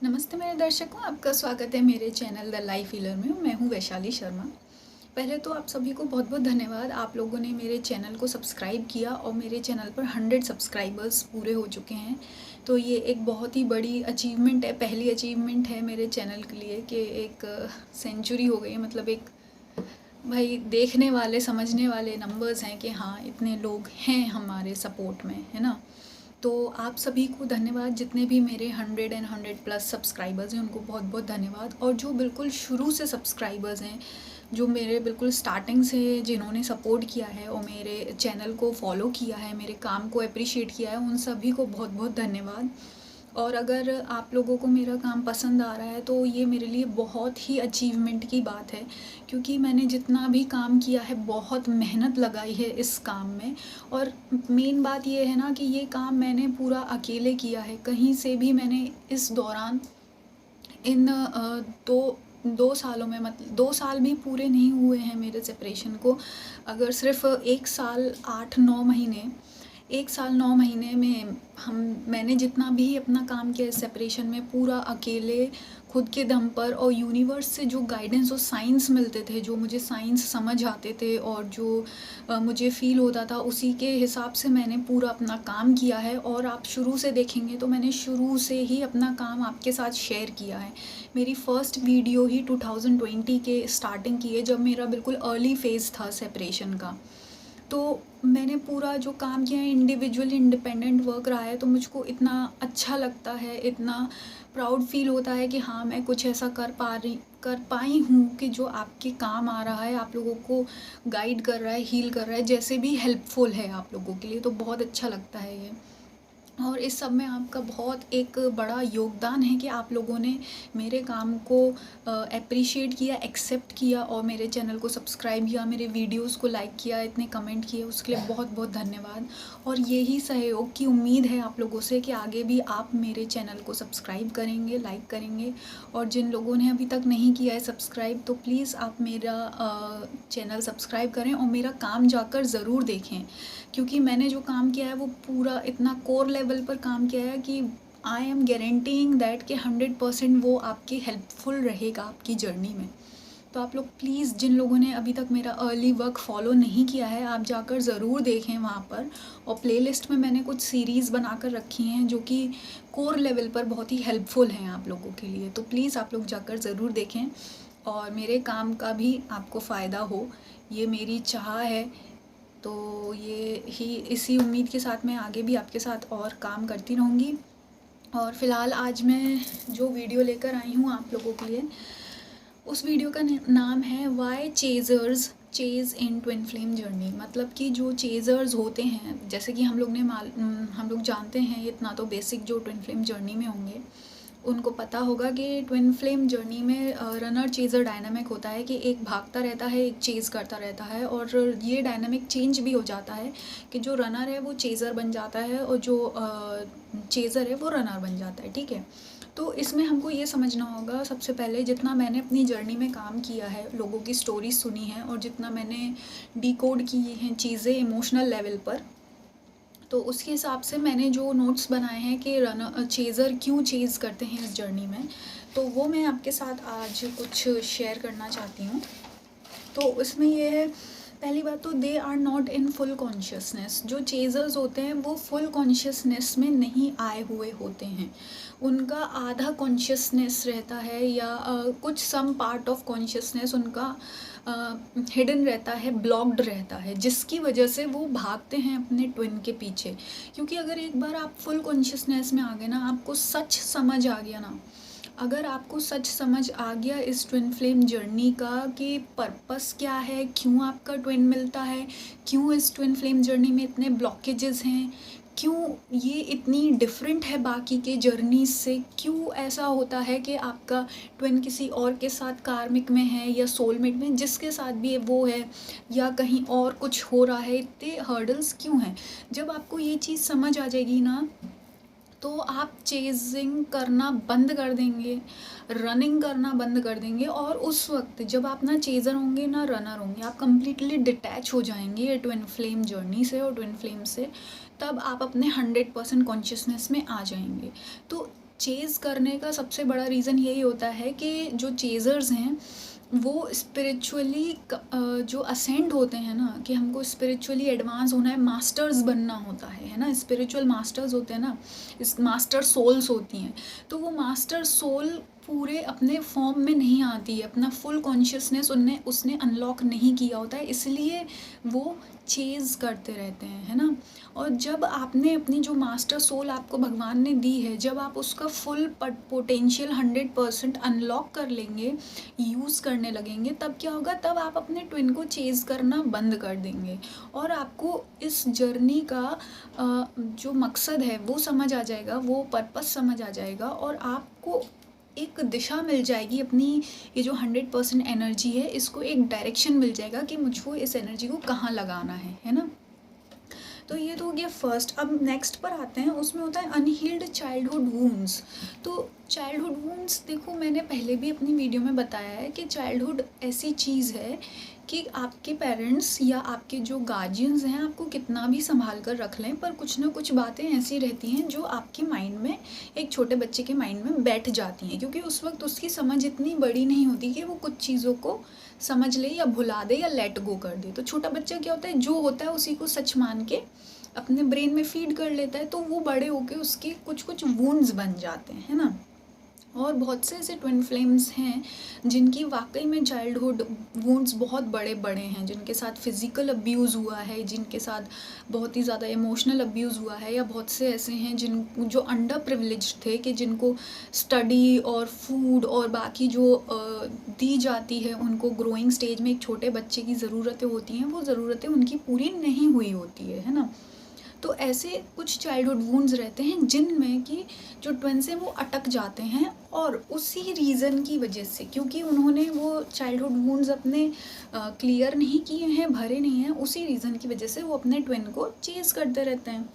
नमस्ते मेरे दर्शकों, आपका स्वागत है मेरे चैनल द लाइफ हीलर में। मैं हूँ वैशाली शर्मा। पहले तो आप सभी को बहुत बहुत धन्यवाद। आप लोगों ने मेरे चैनल को सब्सक्राइब किया और मेरे चैनल पर 100 सब्सक्राइबर्स पूरे हो चुके हैं। तो ये एक बहुत ही बड़ी अचीवमेंट है, पहली अचीवमेंट है मेरे चैनल के लिए कि एक सेंचुरी हो गई है। मतलब एक भाई देखने वाले समझने वाले नंबर्स हैं कि हाँ इतने लोग हैं हमारे सपोर्ट में, है ना। तो आप सभी को धन्यवाद, जितने भी मेरे 100 सब्सक्राइबर्स हैं उनको बहुत बहुत धन्यवाद। और जो बिल्कुल शुरू से सब्सक्राइबर्स हैं, जो मेरे बिल्कुल स्टार्टिंग से जिन्होंने सपोर्ट किया है और मेरे चैनल को फॉलो किया है, मेरे काम को अप्रिशिएट किया है, उन सभी को बहुत बहुत धन्यवाद। और अगर आप लोगों को मेरा काम पसंद आ रहा है तो ये मेरे लिए बहुत ही अचीवमेंट की बात है, क्योंकि मैंने जितना भी काम किया है बहुत मेहनत लगाई है इस काम में। और मेन बात ये है ना कि ये काम मैंने पूरा अकेले किया है। कहीं से भी मैंने इस दौरान इन दो 2 सालों में, मतलब 2 साल भी पूरे नहीं हुए हैं मेरे सेपरेशन को। अगर सिर्फ 1 साल 8-9 महीने, 1 साल 9 महीने में मैंने जितना भी अपना काम किया इस सेपरेशन में पूरा अकेले, खुद के दम पर। और यूनिवर्स से जो गाइडेंस और साइंस मिलते थे, जो मुझे साइंस समझ आते थे और जो मुझे फ़ील होता था, उसी के हिसाब से मैंने पूरा अपना काम किया है। और आप शुरू से देखेंगे तो मैंने शुरू से ही अपना काम आपके साथ शेयर किया है। मेरी फ़र्स्ट वीडियो ही 2020 के स्टार्टिंग की है, जब मेरा बिल्कुल अर्ली फेज़ था सेपरेशन का। तो मैंने पूरा जो काम किया है इंडिविजुअल इंडिपेंडेंट वर्क रहा है, तो मुझको इतना अच्छा लगता है, इतना प्राउड फील होता है कि हाँ मैं कुछ ऐसा कर पाई हूँ कि जो आपके काम आ रहा है, आप लोगों को गाइड कर रहा है, हील कर रहा है, जैसे भी हेल्पफुल है आप लोगों के लिए। तो बहुत अच्छा लगता है ये। और इस सब में आपका बहुत एक बड़ा योगदान है कि आप लोगों ने मेरे काम को एप्रिशिएट किया, एक्सेप्ट किया और मेरे चैनल को सब्सक्राइब किया, मेरे वीडियोस को लाइक किया, इतने कमेंट किए, उसके लिए बहुत बहुत धन्यवाद। और यही सहयोग की उम्मीद है आप लोगों से कि आगे भी आप मेरे चैनल को सब्सक्राइब करेंगे, लाइक करेंगे। और जिन लोगों ने अभी तक नहीं किया है सब्सक्राइब, तो प्लीज़ आप मेरा चैनल सब्सक्राइब करें और मेरा काम जाकर ज़रूर देखें, क्योंकि मैंने जो काम किया है वो पूरा इतना कोर लेवल पर काम किया है कि आई एम गारंटीइंग दैट कि 100% वो आपकी हेल्पफुल रहेगा आपकी जर्नी में। तो आप लोग प्लीज़, जिन लोगों ने अभी तक मेरा अर्ली वर्क फॉलो नहीं किया है, आप जाकर ज़रूर देखें वहाँ पर। और प्लेलिस्ट में मैंने कुछ सीरीज़ बनाकर रखी हैं जो कि कोर लेवल पर बहुत ही हेल्पफुल हैं आप लोगों के लिए। तो प्लीज़ आप लोग जाकर ज़रूर देखें और मेरे काम का भी आपको फ़ायदा हो, ये मेरी चाह है। तो ये ही इसी उम्मीद के साथ मैं आगे भी आपके साथ और काम करती रहूँगी। और फ़िलहाल आज मैं जो वीडियो लेकर आई हूँ आप लोगों के लिए, उस वीडियो का नाम है वाई चेज़र्स चेज़ इन ट्विन फ्लेम जर्नी। मतलब कि जो चेज़र्स होते हैं, जैसे कि हम लोग जानते हैं, इतना तो बेसिक जो ट्विन फ्लेम जर्नी में होंगे उनको पता होगा कि ट्विन फ्लेम जर्नी में रनर चेज़र डायनामिक होता है कि एक भागता रहता है, एक चेज़ करता रहता है। और ये डायनामिक चेंज भी हो जाता है कि जो रनर है वो चेज़र बन जाता है और जो चेज़र है वो रनर बन जाता है, ठीक है। तो इसमें हमको ये समझना होगा, सबसे पहले जितना मैंने अपनी जर्नी में काम किया है, लोगों की स्टोरी सुनी है और जितना मैंने डिकोड की हैं चीज़ें इमोशनल लेवल पर, तो उसके हिसाब से मैंने जो नोट्स बनाए हैं कि रनर चेज़र क्यों चेज़ करते हैं इस जर्नी में, तो वो मैं आपके साथ आज कुछ शेयर करना चाहती हूँ। तो इसमें ये है, पहली बात तो they are not in full consciousness. जो चेज़र्स होते हैं वो फुल कॉन्शियसनेस में नहीं आए हुए होते हैं, उनका आधा कॉन्शियसनेस रहता है या कुछ सम पार्ट ऑफ कॉन्शियसनेस उनका हिडन रहता है, ब्लॉक्ड रहता है, जिसकी वजह से वो भागते हैं अपने ट्विन के पीछे। क्योंकि अगर एक बार आप फुल कॉन्शियसनेस में आ गए ना, आपको सच समझ आ गया ना, अगर आपको सच समझ आ गया इस ट्विन फ्लेम जर्नी का कि पर्पस क्या है, क्यों आपका ट्विन मिलता है, क्यों इस ट्विन फ्लेम जर्नी में इतने ब्लॉकेजेस हैं, क्यों ये इतनी डिफरेंट है बाकी के जर्नी से, क्यों ऐसा होता है कि आपका ट्विन किसी और के साथ कार्मिक में है या सोलमेट में, जिसके साथ भी वो है, या कहीं और कुछ हो रहा है, इतने हर्डल्स क्यों हैं। जब आपको ये चीज़ समझ आ जाएगी ना, तो आप चेजिंग करना बंद कर देंगे, रनिंग करना बंद कर देंगे। और उस वक्त जब आप ना चेज़र होंगे ना रनर होंगे, आप कम्प्लीटली डिटैच हो जाएंगे ये ट्विन फ्लेम जर्नी से और ट्विन फ्लेम से। तब आप अपने 100% कॉन्शियसनेस में आ जाएंगे। तो चेज़ करने का सबसे बड़ा रीज़न यही होता है कि जो चेज़र्स हैं वो स्पिरिचुअली जो असेंड होते हैं ना, कि हमको स्पिरिचुअली एडवांस होना है, मास्टर्स बनना होता है ना, स्पिरिचुअल मास्टर्स होते हैं ना, इस मास्टर सोल्स होती हैं। तो वो मास्टर सोल पूरे अपने फॉर्म में नहीं आती है, अपना फुल कॉन्शियसनेस उनने उसने अनलॉक नहीं किया होता है, इसलिए वो चेज़ करते रहते हैं, है ना। और जब आपने अपनी जो मास्टर सोल आपको भगवान ने दी है, जब आप उसका फुल पोटेंशियल 100% अनलॉक कर लेंगे, यूज़ करने लगेंगे, तब क्या होगा, तब आप अपने ट्विन को चेज़ करना बंद कर देंगे और आपको इस जर्नी का जो मकसद है वो समझ आ जाएगा, वो पर्पस समझ आ जाएगा और आपको एक दिशा मिल जाएगी। अपनी ये जो 100% एनर्जी है, इसको एक डायरेक्शन मिल जाएगा कि मुझको इस एनर्जी को कहाँ लगाना है ना। तो ये तो हो गया फर्स्ट। अब नेक्स्ट पर आते हैं, उसमें होता है अनहील्ड चाइल्डहुड वूंड्स। तो चाइल्डहुड वूंड्स, देखो मैंने पहले भी अपनी वीडियो में बताया है कि चाइल्डहुड ऐसी चीज़ है कि आपके पेरेंट्स या आपके जो गार्जियंस हैं आपको कितना भी संभाल कर रख लें, पर कुछ ना कुछ बातें ऐसी रहती हैं जो आपके माइंड में, एक छोटे बच्चे के माइंड में बैठ जाती हैं, क्योंकि उस वक्त उसकी समझ इतनी बड़ी नहीं होती कि वो कुछ चीज़ों को समझ ले या भुला दे या लेट गो कर दे। तो छोटा बच्चा क्या होता है, जो होता है उसी को सच मान के अपने ब्रेन में फीड कर लेता है, तो वो बड़े होके उसके कुछ कुछ वूंड्स बन जाते हैं, है ना। और बहुत से ऐसे ट्विन फ्लेम्स हैं जिनकी वाकई में चाइल्डहुड वूंड्स बहुत बड़े बड़े हैं, जिनके साथ फिज़िकल अब्यूज़ हुआ है, जिनके साथ बहुत ही ज़्यादा इमोशनल अब्यूज़ हुआ है, या बहुत से ऐसे हैं जो अंडर प्रिविलेज थे, कि जिनको स्टडी और फूड और बाकी जो दी जाती है उनको ग्रोइंग स्टेज में एक छोटे बच्चे की ज़रूरतें होती हैं, वो ज़रूरतें उनकी पूरी नहीं हुई होती है ना। तो ऐसे कुछ चाइल्डहुड वूंड्स रहते हैं जिनमें कि जो ट्विन्स हैं वो अटक जाते हैं, और उसी रीज़न की वजह से, क्योंकि उन्होंने वो चाइल्डहुड वूंड्स अपने क्लियर नहीं किए हैं, भरे नहीं हैं, उसी रीज़न की वजह से वो अपने ट्विन को चेज़ करते रहते हैं।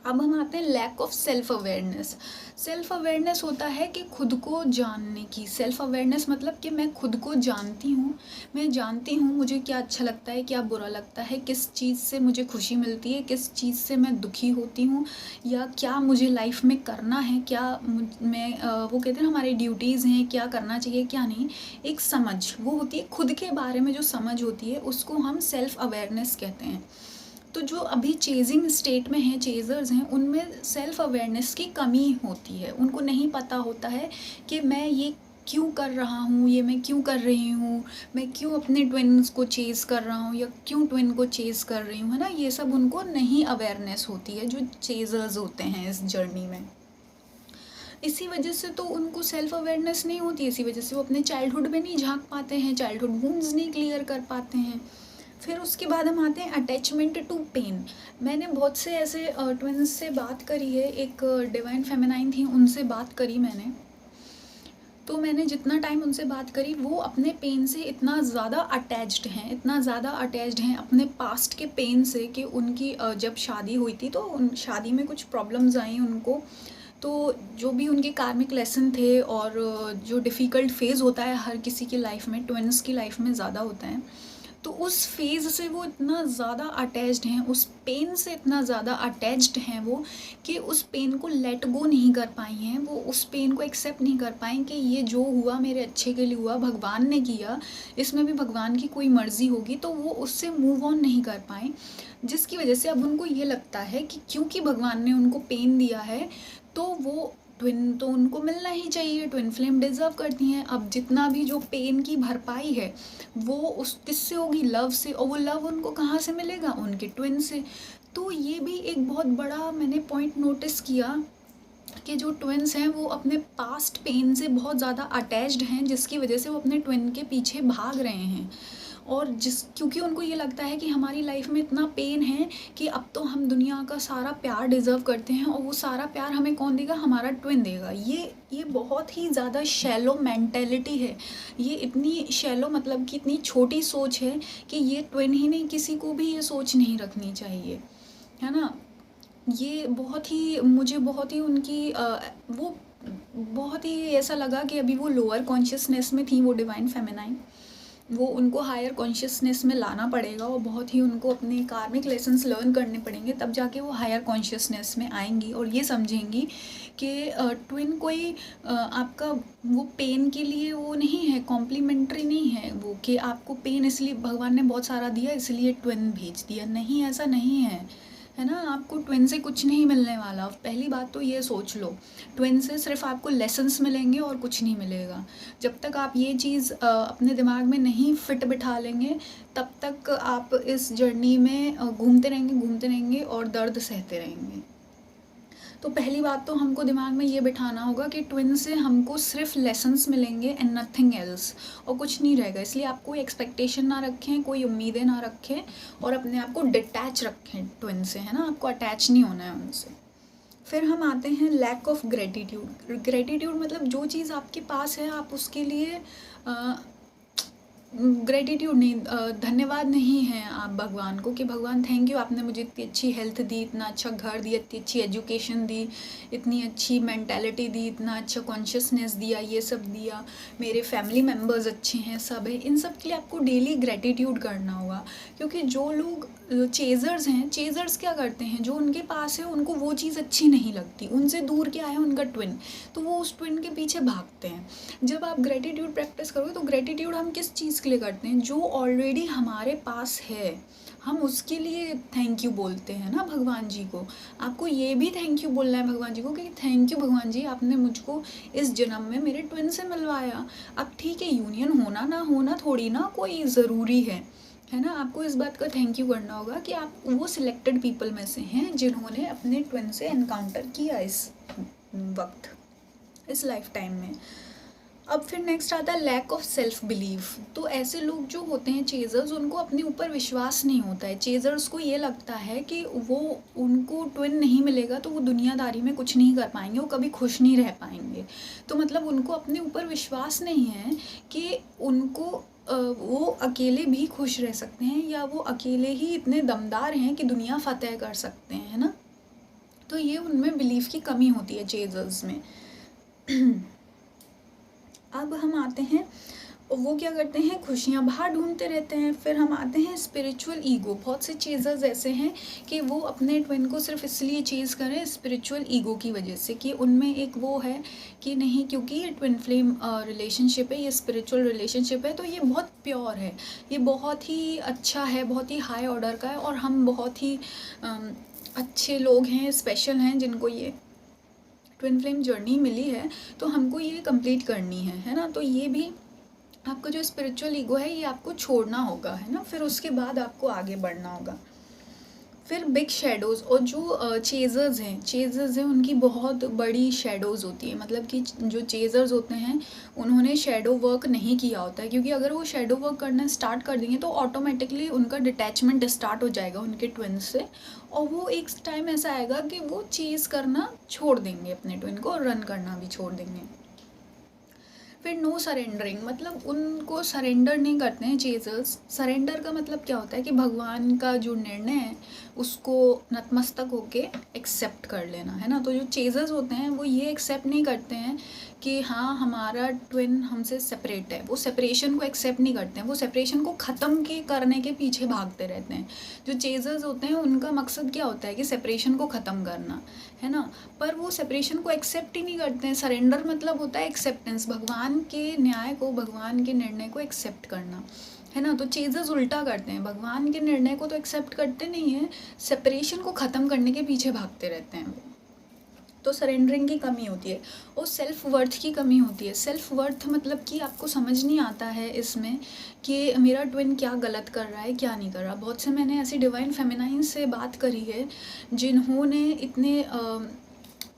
अब हम आते हैं lack of self awareness. Self awareness होता है कि खुद को जानने की, सेल्फ अवेयरनेस मतलब कि मैं खुद को जानती हूँ, मैं जानती हूँ मुझे क्या अच्छा लगता है, क्या बुरा लगता है, किस चीज़ से मुझे खुशी मिलती है, किस चीज़ से मैं दुखी होती हूँ, या क्या मुझे लाइफ में करना है, क्या मैं वो कहते हैं हमारी ड्यूटीज़ हैं, क्या करना चाहिए क्या नहीं। एक समझ वो होती है, खुद के बारे में जो समझ होती है उसको हम सेल्फ अवेयरनेस कहते हैं। तो जो अभी चेजिंग स्टेट में हैं, चेज़र्स हैं, उनमें सेल्फ अवेयरनेस की कमी होती है। उनको नहीं पता होता है कि मैं ये क्यों कर रहा हूँ, ये मैं क्यों कर रही हूँ, मैं क्यों अपने ट्विन्स को चेज़ कर रहा हूँ या क्यों ट्विन को चेज़ कर रही हूँ, है ना। ये सब उनको नहीं अवेयरनेस होती है, जो चेज़र्स होते हैं इस जर्नी में। इसी वजह से तो उनको सेल्फ अवेयरनेस नहीं होती, इसी वजह से वो अपने चाइल्डहुड में नहीं झांक पाते हैं, चाइल्डहुड वूंड्स नहीं क्लियर कर पाते हैं। फिर उसके बाद हम आते हैं अटैचमेंट टू पेन। मैंने बहुत से ऐसे ट्विन्स से बात करी है, एक डिवाइन फेमिनाइन थी, उनसे बात करी मैंने। तो मैंने जितना टाइम उनसे बात करी, वो अपने पेन से इतना ज़्यादा अटैच्ड हैं, इतना ज़्यादा अटैच्ड हैं अपने पास्ट के पेन से, कि उनकी जब शादी हुई थी तो उन शादी में कुछ प्रॉब्लम्स आई उनको। तो जो भी उनके कार्मिक लेसन थे और जो डिफ़िकल्ट फेज़ होता है हर किसी की लाइफ में, ट्विन्स की लाइफ में ज़्यादा होता है, तो उस फेज़ से वो इतना ज़्यादा अटैच्ड हैं, उस पेन से इतना ज़्यादा अटैच्ड हैं वो, कि उस पेन को लेट गो नहीं कर पाई हैं। वो उस पेन को एक्सेप्ट नहीं कर पाई कि ये जो हुआ मेरे अच्छे के लिए हुआ, भगवान ने किया, इसमें भी भगवान की कोई मर्ज़ी होगी, तो वो उससे मूव ऑन नहीं कर पाए। जिसकी वजह से अब उनको ये लगता है कि क्योंकि भगवान ने उनको पेन दिया है, तो वो ट्विन तो उनको मिलना ही चाहिए, ट्विन फ्लेम डिज़र्व करती हैं। अब जितना भी जो पेन की भरपाई है वो उस किससे होगी, लव से, और वो लव उनको कहाँ से मिलेगा, उनके ट्विन से। तो ये भी एक बहुत बड़ा मैंने पॉइंट नोटिस किया कि जो ट्विन्स हैं वो अपने पास्ट पेन से बहुत ज़्यादा अटैच्ड हैं, जिसकी वजह से वो अपने ट्विन के पीछे भाग रहे हैं। और क्योंकि उनको ये लगता है कि हमारी लाइफ में इतना पेन है कि अब तो हम दुनिया का सारा प्यार डिज़र्व करते हैं, और वो सारा प्यार हमें कौन देगा, हमारा ट्विन देगा। ये बहुत ही ज़्यादा शैलो मेंटेलिटी है, ये इतनी शैलो मतलब कि इतनी छोटी सोच है कि ये ट्विन ही नहीं, किसी को भी ये सोच नहीं रखनी चाहिए, है ना। ये मुझे बहुत ही उनकी वो बहुत ही ऐसा लगा कि अभी वो लोअर कॉन्शियसनेस में थी, वो डिवाइन फेमिनाइन। वो उनको हायर कॉन्शियसनेस में लाना पड़ेगा और बहुत ही उनको अपने कार्मिक लेसन्स लर्न करने पड़ेंगे, तब जाके वो हायर कॉन्शियसनेस में आएंगी और ये समझेंगी कि ट्विन कोई आपका वो पेन के लिए वो नहीं है, कॉम्प्लीमेंट्री नहीं है वो, कि आपको पेन इसलिए भगवान ने बहुत सारा दिया इसलिए ट्विन भेज दिया, नहीं, ऐसा नहीं है ना। आपको ट्विन से कुछ नहीं मिलने वाला, पहली बात तो ये सोच लो। ट्विन से सिर्फ आपको लेसन्स मिलेंगे और कुछ नहीं मिलेगा। जब तक आप ये चीज़ अपने दिमाग में नहीं फिट बिठा लेंगे, तब तक आप इस जर्नी में घूमते रहेंगे और दर्द सहते रहेंगे। तो पहली बात तो हमको दिमाग में ये बिठाना होगा कि ट्विन से हमको सिर्फ लेसन्स मिलेंगे एंड नथिंग एल्स, और कुछ नहीं रहेगा। इसलिए आप कोई एक्सपेक्टेशन ना रखें, कोई उम्मीदें ना रखें और अपने आप को डिटैच रखें ट्विन से, है ना। आपको अटैच नहीं होना है उनसे। फिर हम आते हैं लैक ऑफ ग्रेटिट्यूड। ग्रेटिट्यूड मतलब जो चीज़ आपके पास है आप उसके लिए ग्रेटिट्यूड नहीं, धन्यवाद नहीं है आप भगवान को कि भगवान थैंक यू, आपने मुझे इतनी अच्छी हेल्थ दी, इतना अच्छा घर दिया, इतनी अच्छी एजुकेशन दी, इतनी अच्छी मेंटालिटी दी, इतना अच्छा कॉन्शियसनेस दिया, ये सब दिया, मेरे फैमिली मेम्बर्स अच्छे हैं, सब है। इन सब के लिए आपको डेली ग्रेटिट्यूड करना होगा, क्योंकि जो लोग चेजर्स हैं, चेजर्स क्या करते हैं, जो उनके पास है उनको वो चीज़ अच्छी नहीं लगती, उनसे दूर क्या है उनका ट्विन, तो वो उस ट्विन के पीछे भागते हैं। जब आप ग्रेटिट्यूड प्रैक्टिस करोगे, तो ग्रेटिट्यूड हम किस चीज़ के लिए करते हैं, जो ऑलरेडी हमारे पास है, हम उसके लिए थैंक यू बोलते हैं ना भगवान जी को। आपको ये भी थैंक यू बोलना है भगवान जी को कि थैंक यू भगवान जी, आपने मुझको इस जन्म में मेरे ट्विन से मिलवाया। अब ठीक है, यूनियन होना ना होना थोड़ी ना कोई ज़रूरी है ना। आपको इस बात का थैंक यू करना होगा कि आप वो सिलेक्टेड पीपल में से हैं जिन्होंने अपने ट्विन से एनकाउंटर किया इस वक्त, इस लाइफ टाइम में। अब फिर नेक्स्ट आता है लैक ऑफ सेल्फ बिलीफ। तो ऐसे लोग जो होते हैं चेजर्स, उनको अपने ऊपर विश्वास नहीं होता है। चेजर्स को ये लगता है कि वो उनको ट्विन नहीं मिलेगा तो वो दुनियादारी में कुछ नहीं कर पाएंगे, वो कभी खुश नहीं रह पाएंगे। तो मतलब उनको अपने ऊपर विश्वास नहीं है कि उनको वो अकेले भी खुश रह सकते हैं, या वो अकेले ही इतने दमदार हैं कि दुनिया फतेह कर सकते हैं, है ना। तो ये उनमें बिलीफ की कमी होती है चेजर्स में। अब हम आते हैं, वो क्या करते हैं, खुशियाँ बाहर ढूंढते रहते हैं। फिर हम आते हैं स्पिरिचुअल ईगो। बहुत से चेजर्स ऐसे हैं कि वो अपने ट्विन को सिर्फ इसलिए चेज़ करें स्पिरिचुअल ईगो की वजह से, कि उनमें एक वो है कि नहीं, क्योंकि ये ट्विन फ्लेम रिलेशनशिप है, ये स्पिरिचुअल रिलेशनशिप है, तो ये बहुत प्योर है, ये बहुत ही अच्छा है, बहुत ही हाई ऑर्डर का है, और हम बहुत ही अच्छे लोग हैं, स्पेशल हैं, जिनको ये ट्विन फ्लेम जर्नी मिली है, तो हमको ये कंप्लीट करनी है ना। तो ये भी आपका जो स्पिरिचुअल ईगो है ये आपको छोड़ना होगा, है ना। फिर उसके बाद आपको आगे बढ़ना होगा। फिर बिग शेडोज़, और जो चेजर्स हैं उनकी बहुत बड़ी शेडोज़ होती है। मतलब कि जो चेजर्स होते हैं उन्होंने शेडो वर्क नहीं किया होता है, क्योंकि अगर वो शेडो वर्क करना स्टार्ट कर देंगे तो ऑटोमेटिकली उनका डिटैचमेंट स्टार्ट हो जाएगा उनके ट्विन से, और वो एक टाइम ऐसा आएगा कि वो चेज़ करना छोड़ देंगे अपने ट्विन को, और रन करना भी छोड़ देंगे। फिर नो सरेंडरिंग, मतलब उनको सरेंडर नहीं करते हैं चेजर्स। सरेंडर का मतलब क्या होता है कि भगवान का जो निर्णय है उसको नतमस्तक होके एक्सेप्ट कर लेना, है ना। तो जो चेजर्स होते हैं वो ये एक्सेप्ट नहीं करते हैं कि हाँ हमारा ट्विन हमसे सेपरेट है, वो सेपरेशन को एक्सेप्ट नहीं करते हैं, वो सेपरेशन को ख़त्म करने के पीछे भागते रहते हैं। जो चेजर्स होते हैं उनका मकसद क्या होता है कि सेपरेशन को ख़त्म करना, है ना। पर वो सेपरेशन को एक्सेप्ट ही नहीं करते हैं। सरेंडर मतलब होता है एक्सेप्टेंस, भगवान के न्याय को, भगवान के निर्णय को एक्सेप्ट करना, है ना। तो चेजर्स उल्टा करते हैं, भगवान के निर्णय को तो एक्सेप्ट करते नहीं हैं, सेपरेशन को ख़त्म करने के पीछे भागते रहते हैं वो। तो सरेंडरिंग की कमी होती है, और सेल्फ वर्थ की कमी होती है। सेल्फ वर्थ मतलब कि आपको समझ नहीं आता है इसमें कि मेरा ट्विन क्या गलत कर रहा है, क्या नहीं कर रहा। बहुत से मैंने ऐसी डिवाइन फेमिनाइन से बात करी है जिन्होंने इतने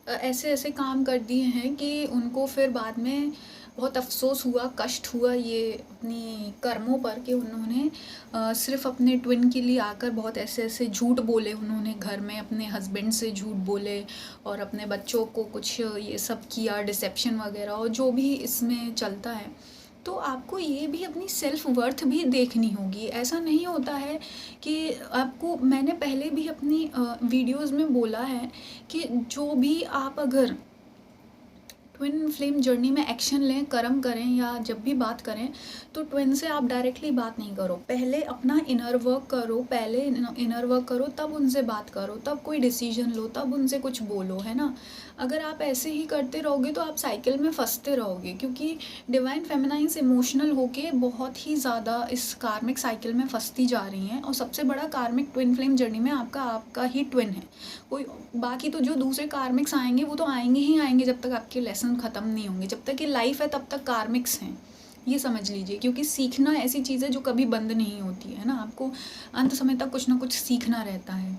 ऐसे ऐसे काम कर दिए हैं कि उनको फिर बाद में बहुत अफसोस हुआ, कष्ट हुआ ये अपनी कर्मों पर, कि उन्होंने सिर्फ अपने ट्विन के लिए आकर बहुत ऐसे ऐसे झूठ बोले। उन्होंने घर में अपने हस्बैंड से झूठ बोले और अपने बच्चों को कुछ ये सब किया, डिसेप्शन वगैरह, और जो भी इसमें चलता है। तो आपको ये भी अपनी सेल्फ वर्थ भी देखनी होगी। ऐसा नहीं होता है कि आपको, मैंने पहले भी अपनी वीडियोज़ में बोला है कि जो भी आप अगर ट्विन फ्लेम जर्नी में एक्शन लें, कर्म करें या जब भी बात करें तो ट्विन से आप डायरेक्टली बात नहीं करो, पहले अपना इनर वर्क करो, पहले इनर वर्क करो, तब उनसे बात करो, तब कोई डिसीजन लो, तब उनसे कुछ बोलो, है ना। अगर आप ऐसे ही करते रहोगे तो आप साइकिल में फंसते रहोगे, क्योंकि डिवाइन फेमिनाइंस इमोशनल होके बहुत ही ज़्यादा इस कार्मिक साइकिल में फंसती जा रही हैं। और सबसे बड़ा कार्मिक ट्विन फ्लेम जर्नी में आपका ही ट्विन है। कोई बाकी तो जो दूसरे कार्मिक्स आएंगे वो तो आएंगे ही आएंगे जब तक आपके लेसन ख़त्म नहीं होंगे। जब तक ये लाइफ है तब तक कार्मिक्स हैं, ये समझ लीजिए। क्योंकि सीखना ऐसी चीज़ है जो कभी बंद नहीं होती है ना, आपको अंत समय तक कुछ ना कुछ सीखना रहता है।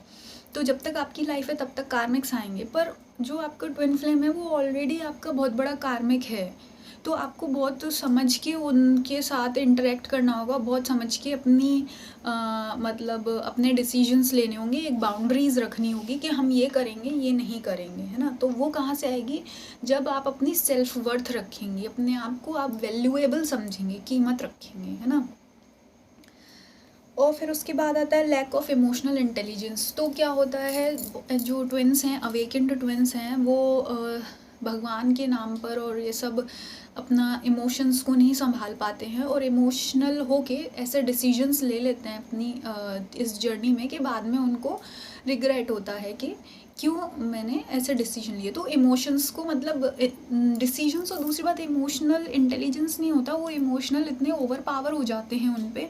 तो जब तक आपकी लाइफ है तब तक कार्मिक्स आएंगे, पर जो आपका ट्विन फ्लेम है वो ऑलरेडी आपका बहुत बड़ा कार्मिक है। तो आपको बहुत समझ के उनके साथ इंटरेक्ट करना होगा, बहुत समझ के अपनी मतलब अपने डिसीजंस लेने होंगे, एक बाउंड्रीज़ रखनी होगी कि हम ये करेंगे ये नहीं करेंगे, है ना। तो वो कहाँ से आएगी, जब आप अपनी सेल्फ वर्थ रखेंगे, अपने आप को आप वैल्यूएबल समझेंगे, कीमत रखेंगे, है ना। और फिर उसके बाद आता है लैक ऑफ इमोशनल इंटेलिजेंस। तो क्या होता है, जो ट्विन्स हैं, अवेकेंड ट्विन्स हैं, वो भगवान के नाम पर और ये सब अपना इमोशंस को नहीं संभाल पाते हैं और इमोशनल होके ऐसे डिसीजंस ले लेते हैं अपनी इस जर्नी में कि बाद में उनको रिग्रेट होता है कि क्यों मैंने ऐसे डिसीजन लिए। तो इमोशंस को मतलब डिसीजंस, और दूसरी बात इमोशनल इंटेलिजेंस नहीं होता, वो इमोशनल इतने ओवर पावर हो जाते हैं उन पे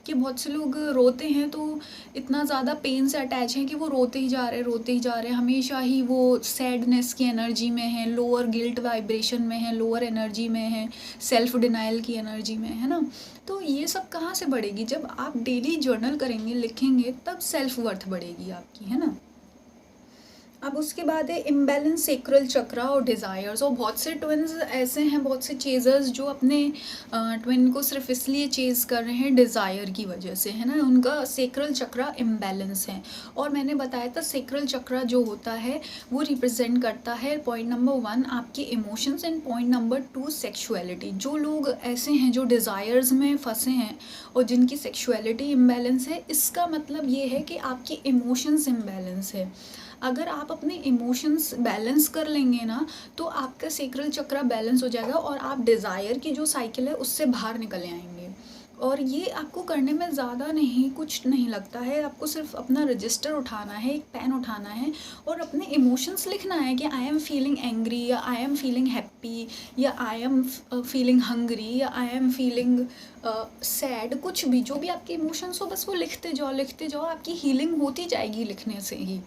कि बहुत से लोग रोते हैं तो इतना ज़्यादा पेन से अटैच हैं कि वो रोते ही जा रहे हैं, हमेशा ही वो सैडनेस की एनर्जी में हैं, लोअर गिल्ट वाइब्रेशन में हैं, लोअर एनर्जी में हैं, सेल्फ डिनाइल की एनर्जी में, है ना। तो ये सब कहाँ से बढ़ेगी, जब आप डेली जर्नल करेंगे, लिखेंगे, तब सेल्फ वर्थ बढ़ेगी आपकी, है ना। अब उसके बाद है इम्बैलेंस सेक्रल चक्रा और डिज़ायर्स। और बहुत से ट्विन्स ऐसे हैं, बहुत से चेजर्स जो अपने ट्विन को सिर्फ इसलिए चेज़ कर रहे हैं डिज़ायर की वजह से, है ना। उनका सेक्रल चक्रा इम्बैलेंस है। और मैंने बताया था सेक्रल चक्रा जो होता है वो रिप्रेजेंट करता है पॉइंट नंबर 1 आपके emotions and point number 2 sexuality. जो लोग ऐसे हैं जो डिज़ायर्स में फंसे हैं और जिनकी सेक्सुअलिटी इम्बैलेंस है, इसका मतलब ये है कि आपकी इमोशंस इम्बैलेंस है। अगर आप अपने इमोशंस बैलेंस कर लेंगे ना तो आपका सेक्रल चक्रा बैलेंस हो जाएगा और आप डिज़ायर की जो साइकिल है उससे बाहर निकल आएंगे। और ये आपको करने में ज़्यादा नहीं कुछ नहीं लगता है, आपको सिर्फ अपना रजिस्टर उठाना है, एक पेन उठाना है और अपने इमोशंस लिखना है कि आई एम फीलिंग एंग्री या आई एम फीलिंग हैप्पी या आई एम फीलिंग हंग्री या आई एम फीलिंग सैड। कुछ भी जो भी आपके इमोशंस हो बस वो लिखते जाओ, आपकी हीलिंग होती जाएगी लिखने से ही।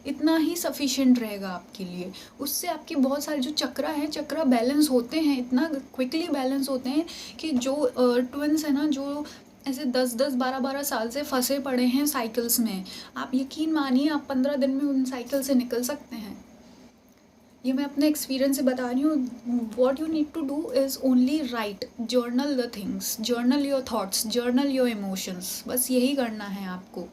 इतना ही सफिशिएंट रहेगा आपके लिए। उससे आपके बहुत सारे जो चक्रा बैलेंस होते हैं, इतना क्विकली बैलेंस होते हैं कि जो ट्विन्स है ना, जो ऐसे 10-10 12-12 साल से फंसे पड़े हैं साइकिल्स में, आप यकीन मानिए आप 15 दिन में उन साइकिल से निकल सकते हैं। ये मैं अपने एक्सपीरियंस से बता रही हूँ। What you need to do is only write, journal the things, journal your thoughts, journal your emotions, बस यही करना है आपको।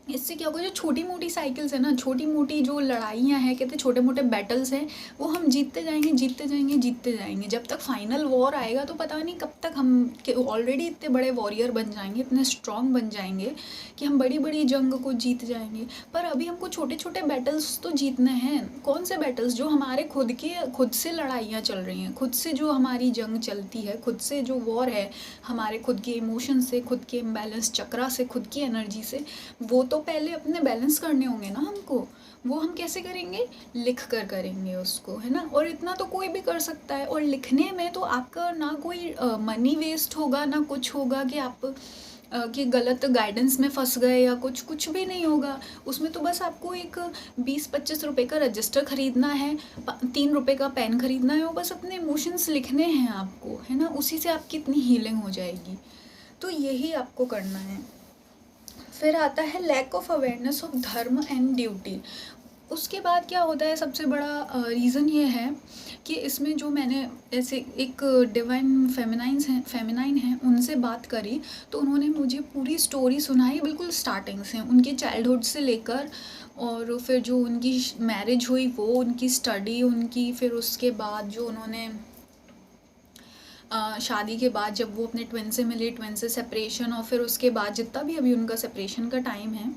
इससे क्या होगा, जो छोटी मोटी साइकिल्स है ना, छोटी मोटी जो लड़ाइयाँ हैं, कहते हैं छोटे मोटे बैटल्स हैं, वो हम जीतते जाएंगे। जब तक फाइनल वॉर आएगा तो पता नहीं कब तक हम ऑलरेडी इतने बड़े वॉरियर बन जाएंगे, इतने स्ट्रॉन्ग बन जाएंगे कि हम बड़ी बड़ी जंग को जीत जाएंगे। पर अभी हमको छोटे छोटे बैटल्स तो जीतने हैं। कौन से बैटल्स, जो हमारे खुद से लड़ाइयाँ चल रही हैं, खुद से जो हमारी जंग चलती है, खुद से जो वॉर है, हमारे खुद के इमोशन से, खुद के इम्बैलेंस चक्रा से, खुद की एनर्जी से, वो तो पहले अपने बैलेंस करने होंगे ना हमको। वो हम कैसे करेंगे, लिख कर करेंगे उसको, है ना। और इतना तो कोई भी कर सकता है। और लिखने में तो आपका ना कोई मनी वेस्ट होगा, ना कुछ होगा कि आप कि गलत गाइडेंस में फंस गए या कुछ भी नहीं होगा। उसमें तो बस आपको एक 20-25 रुपए का रजिस्टर ख़रीदना है, 3 रुपए का पेन ख़रीदना है, और बस अपने इमोशंस लिखने हैं आपको, है ना। उसी से आपकी इतनी हीलिंग हो जाएगी। तो यही आपको करना है। फिर आता है लैक ऑफ अवेयरनेस ऑफ धर्म एंड ड्यूटी। उसके बाद क्या होता है, सबसे बड़ा रीज़न ये है कि इसमें जो मैंने ऐसे एक डिवाइन फेमिनाइन हैं उनसे बात करी, तो उन्होंने मुझे पूरी स्टोरी सुनाई बिल्कुल स्टार्टिंग से, उनके चाइल्डहुड से लेकर, और फिर जो उनकी मैरिज हुई वो, उनकी स्टडी उनकी, फिर उसके बाद जो उन्होंने शादी के बाद जब वो अपने ट्विन से मिले, ट्विन से सेपरेशन, और फिर उसके बाद जितना भी अभी उनका सेपरेशन का टाइम है,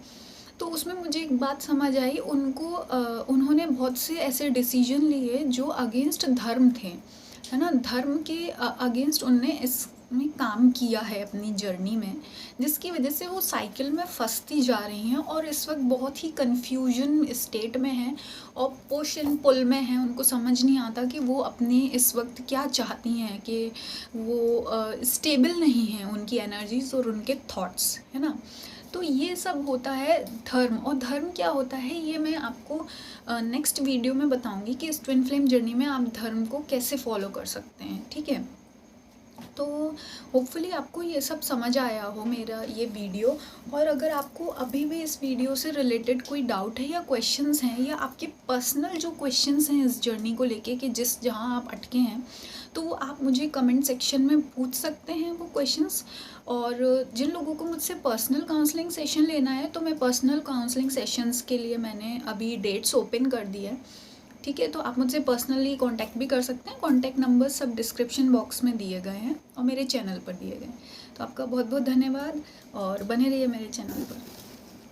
तो उसमें मुझे एक बात समझ आई, उन्होंने बहुत से ऐसे डिसीजन लिए जो अगेंस्ट धर्म थे, है ना? धर्म के अगेंस्ट उनने इसमें काम किया है अपनी जर्नी में, जिसकी वजह से वो साइकिल में फंसती जा रही हैं और इस वक्त बहुत ही कंफ्यूजन स्टेट में हैं और पुश एंड पुल में हैं। उनको समझ नहीं आता कि वो अपनी इस वक्त क्या चाहती हैं, कि वो स्टेबल नहीं हैं उनकी एनर्जीज और उनके थॉट्स, है ना? तो ये सब होता है धर्म। और धर्म क्या होता है ये मैं आपको नेक्स्ट वीडियो में बताऊंगी कि इस ट्विन फ्लेम जर्नी में आप धर्म को कैसे फॉलो कर सकते हैं, ठीक है? तो होपफुली आपको ये सब समझ आया हो मेरा ये वीडियो। और अगर आपको अभी भी इस वीडियो से रिलेटेड कोई डाउट है या क्वेश्चंस हैं, या आपके पर्सनल जो क्वेश्चंस हैं इस जर्नी को लेके कि जहाँ आप अटके हैं, तो वो आप मुझे कमेंट सेक्शन में पूछ सकते हैं वो क्वेश्चंस। और जिन लोगों को मुझसे पर्सनल काउंसलिंग सेशन लेना है, तो मैं पर्सनल काउंसलिंग सेशंस के लिए मैंने अभी डेट्स ओपन कर दी है, ठीक है? तो आप मुझसे पर्सनली कांटेक्ट भी कर सकते हैं। कांटेक्ट नंबर सब डिस्क्रिप्शन बॉक्स में दिए गए हैं और मेरे चैनल पर दिए गए हैं। तो आपका बहुत बहुत धन्यवाद और बने रहिए मेरे चैनल पर।